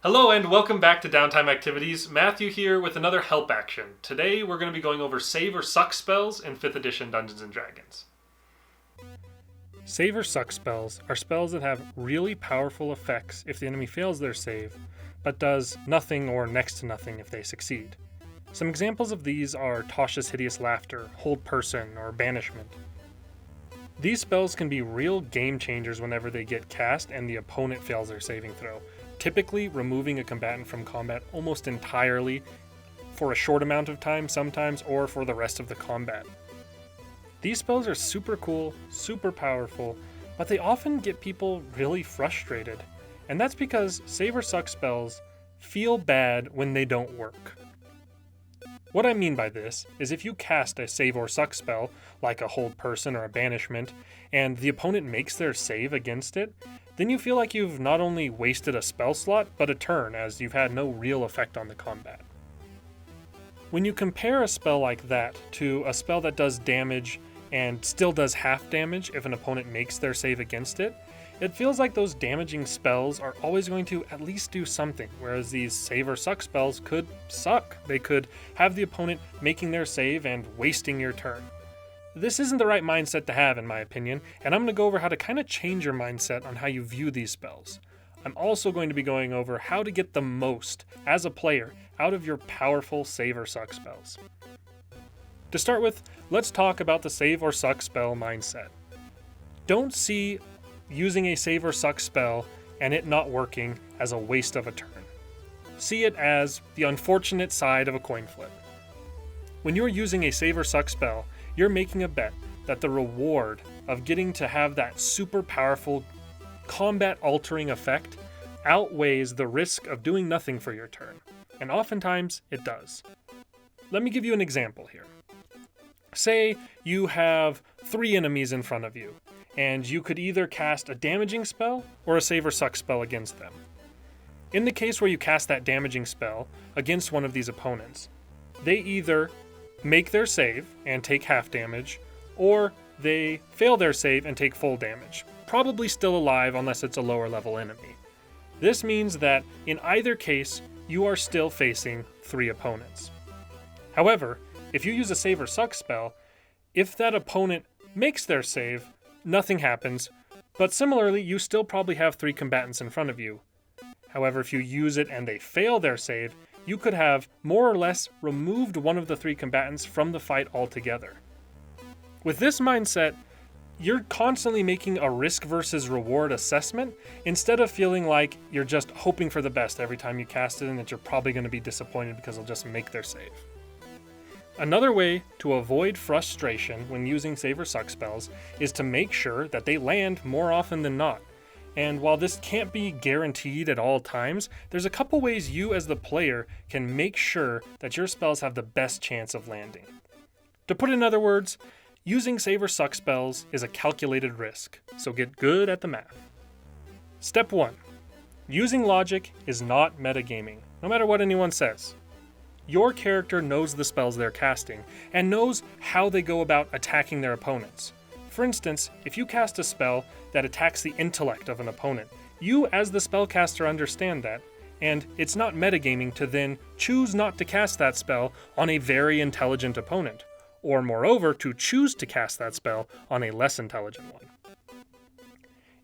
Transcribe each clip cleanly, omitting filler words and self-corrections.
Hello and welcome back to Downtime Activities. Matthew here with another help action. Today we're going to be going over Save or Suck spells in 5th edition Dungeons & Dragons. Save or Suck spells are spells that have really powerful effects if the enemy fails their save, but does nothing or next to nothing if they succeed. Some examples of these are Tasha's Hideous Laughter, Hold Person, or Banishment. These spells can be real game changers whenever they get cast and the opponent fails their saving throw, typically removing a combatant from combat almost entirely for a short amount of time sometimes, or for the rest of the combat. These spells are super cool, super powerful, but they often get people really frustrated, and that's because Save or Suck spells feel bad when they don't work. What I mean by this is if you cast a Save or Suck spell, like a Hold Person or a Banishment, and the opponent makes their save against it, then you feel like you've not only wasted a spell slot, but a turn, as you've had no real effect on the combat. When you compare a spell like that to a spell that does damage and still does half damage if an opponent makes their save against it, it feels like those damaging spells are always going to at least do something, whereas these Save or Suck spells could suck. They could have the opponent making their save and wasting your turn. This isn't the right mindset to have, in my opinion, and I'm going to go over how to kind of change your mindset on how you view these spells. I'm also going to be going over how to get the most, as a player, out of your powerful Save or Suck spells. To start with, let's talk about the Save or Suck spell mindset. Don't see using a Save or Suck spell and it not working as a waste of a turn. See it as the unfortunate side of a coin flip. When you're using a Save or Suck spell, you're making a bet that the reward of getting to have that super powerful combat-altering effect outweighs the risk of doing nothing for your turn, and oftentimes it does. Let me give you an example here. Say you have 3 enemies in front of you, and you could either cast a damaging spell or a Save or Suck spell against them. In the case where you cast that damaging spell against one of these opponents, they either make their save and take half damage, or they fail their save and take full damage, probably still alive unless it's a lower level enemy. This means that in either case, you are still facing 3 opponents. However, if you use a Save or Suck spell, if that opponent makes their save, nothing happens, but similarly, you still probably have 3 combatants in front of you. However, if you use it and they fail their save, you could have more or less removed one of the 3 combatants from the fight altogether. With this mindset, you're constantly making a risk versus reward assessment instead of feeling like you're just hoping for the best every time you cast it and that you're probably going to be disappointed because they'll just make their save. Another way to avoid frustration when using Save or Suck spells is to make sure that they land more often than not. And while this can't be guaranteed at all times, there's a couple ways you as the player can make sure that your spells have the best chance of landing. To put it in other words, using Save or Suck spells is a calculated risk, so get good at the math. Step 1. Using logic is not metagaming, no matter what anyone says. Your character knows the spells they're casting, and knows how they go about attacking their opponents. For instance, if you cast a spell that attacks the intellect of an opponent, you as the spellcaster understand that, and it's not metagaming to then choose not to cast that spell on a very intelligent opponent, or moreover, to choose to cast that spell on a less intelligent one.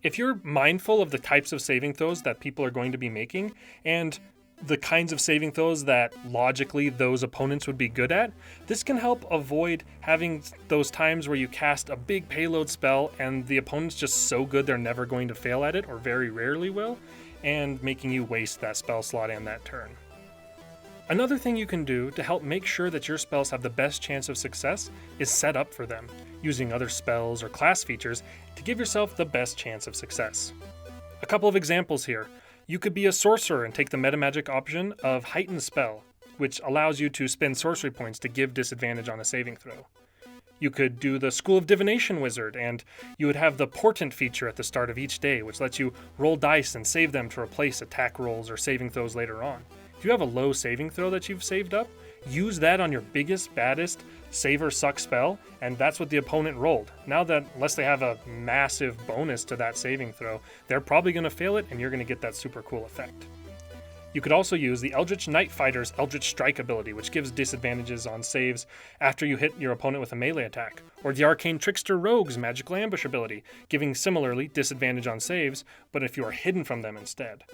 If you're mindful of the types of saving throws that people are going to be making, and the kinds of saving throws that logically those opponents would be good at, this can help avoid having those times where you cast a big payload spell and the opponent's just so good they're never going to fail at it, or very rarely will, and making you waste that spell slot and that turn. Another thing you can do to help make sure that your spells have the best chance of success is set up for them, using other spells or class features to give yourself the best chance of success. A couple of examples here. You could be a sorcerer and take the metamagic option of Heighten Spell, which allows you to spend sorcery points to give disadvantage on a saving throw. You could do the School of Divination wizard, and you would have the Portent feature at the start of each day, which lets you roll dice and save them to replace attack rolls or saving throws later on. If you have a low saving throw that you've saved up, use that on your biggest, baddest Save or Suck spell, and that's what the opponent rolled. Now that, unless they have a massive bonus to that saving throw, they're probably going to fail it, and you're going to get that super cool effect. You could also use the Eldritch Night Fighter's Eldritch Strike ability, which gives disadvantages on saves after you hit your opponent with a melee attack, or the Arcane Trickster Rogue's Magical Ambush ability, giving similarly disadvantage on saves, but if you are hidden from them instead.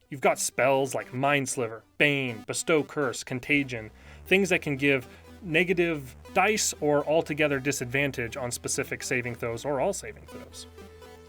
You've got spells like Mind Sliver, Bane, Bestow Curse, Contagion, things that can give negative dice or altogether disadvantage on specific saving throws or all saving throws.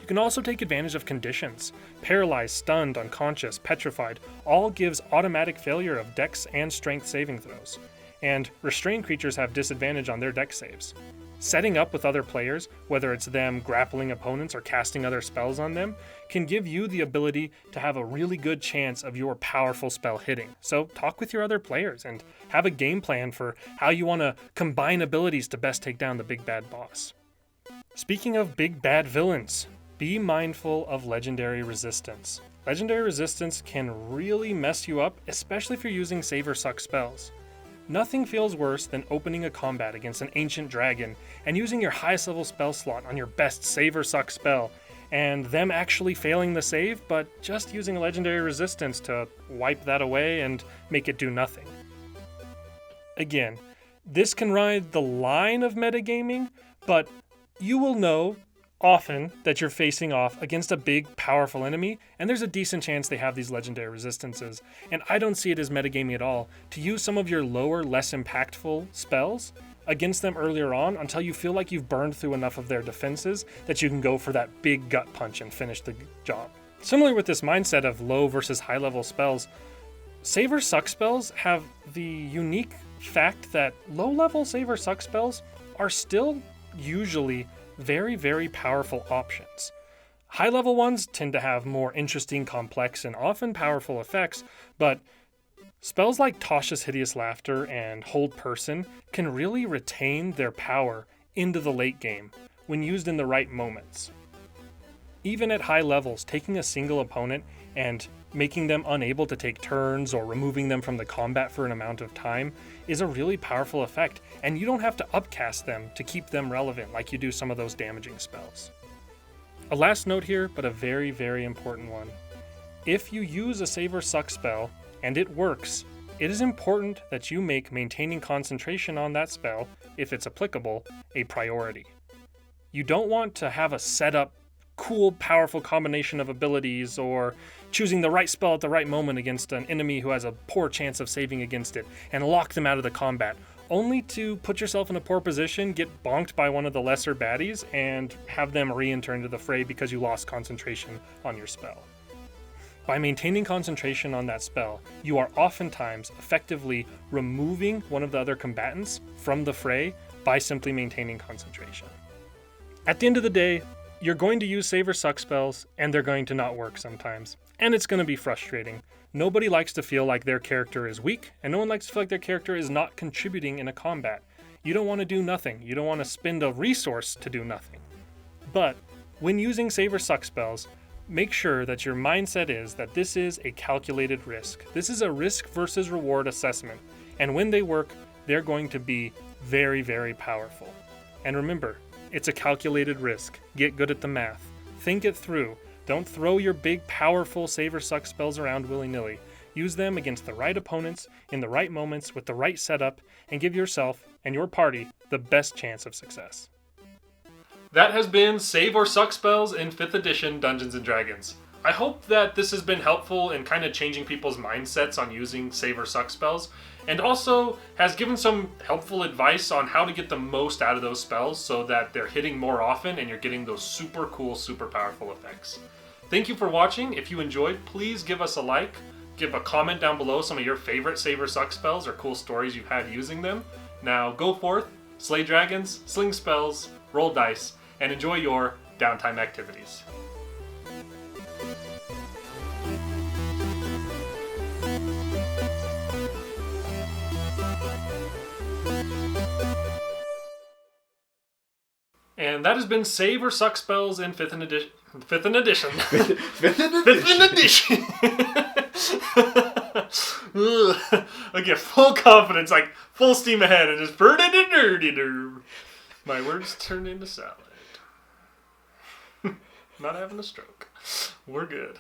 You can also take advantage of conditions. Paralyzed, stunned, unconscious, petrified, all gives automatic failure of dex and strength saving throws. And restrained creatures have disadvantage on their dex saves. Setting up with other players, whether it's them grappling opponents or casting other spells on them, can give you the ability to have a really good chance of your powerful spell hitting. So talk with your other players and have a game plan for how you want to combine abilities to best take down the big bad boss. Speaking of big bad villains, be mindful of legendary resistance. Legendary resistance can really mess you up, especially if you're using save or suck spells. Nothing feels worse than opening a combat against an ancient dragon and using your highest level spell slot on your best save or suck spell, and them actually failing the save, but just using legendary resistance to wipe that away and make it do nothing. Again, this can ride the line of metagaming, but you will know often that you're facing off against a big, powerful enemy, and there's a decent chance they have these legendary resistances, and I don't see it as metagaming at all to use some of your lower, less impactful spells against them earlier on until you feel like you've burned through enough of their defenses that you can go for that big gut punch and finish the job. Similar with this mindset of low versus high level spells, save or suck spells have the unique fact that low level save or suck spells are still usually very, very powerful options. High-level ones tend to have more interesting, complex, and often powerful effects, but spells like Tasha's Hideous Laughter and Hold Person can really retain their power into the late game when used in the right moments. Even at high levels, taking a single opponent and making them unable to take turns or removing them from the combat for an amount of time is a really powerful effect, and you don't have to upcast them to keep them relevant like you do some of those damaging spells. A last note here, but a very, very important one. If you use a save or suck spell, and it works, it is important that you make maintaining concentration on that spell, if it's applicable, a priority. You don't want to have a setup cool, powerful combination of abilities, or choosing the right spell at the right moment against an enemy who has a poor chance of saving against it, and lock them out of the combat, only to put yourself in a poor position, get bonked by one of the lesser baddies, and have them re-enter into the fray because you lost concentration on your spell. By maintaining concentration on that spell, you are oftentimes effectively removing one of the other combatants from the fray by simply maintaining concentration. At the end of the day, you're going to use save or suck spells, and they're going to not work sometimes. And it's going to be frustrating. Nobody likes to feel like their character is weak, and no one likes to feel like their character is not contributing in a combat. You don't want to do nothing. You don't want to spend a resource to do nothing. But when using save or suck spells, make sure that your mindset is that this is a calculated risk. This is a risk versus reward assessment. And when they work, they're going to be very, very powerful. And remember, it's a calculated risk. Get good at the math. Think it through. Don't throw your big, powerful save or suck spells around willy-nilly. Use them against the right opponents, in the right moments, with the right setup, and give yourself and your party the best chance of success. That has been Save or Suck Spells in 5th edition Dungeons & Dragons. I hope that this has been helpful in kind of changing people's mindsets on using Save or Suck spells, and also has given some helpful advice on how to get the most out of those spells so that they're hitting more often and you're getting those super cool, super powerful effects. Thank you for watching. If you enjoyed, please give us a like, give a comment down below some of your favorite Save or Suck spells or cool stories you've had using them. Now go forth, slay dragons, sling spells, roll dice, and enjoy your downtime activities. And that has been Save or Suck Spells in 5th edition. 5th edition. 5th edition. I get full confidence, like full steam ahead, and just my words turned into salad. Not having a stroke. We're good.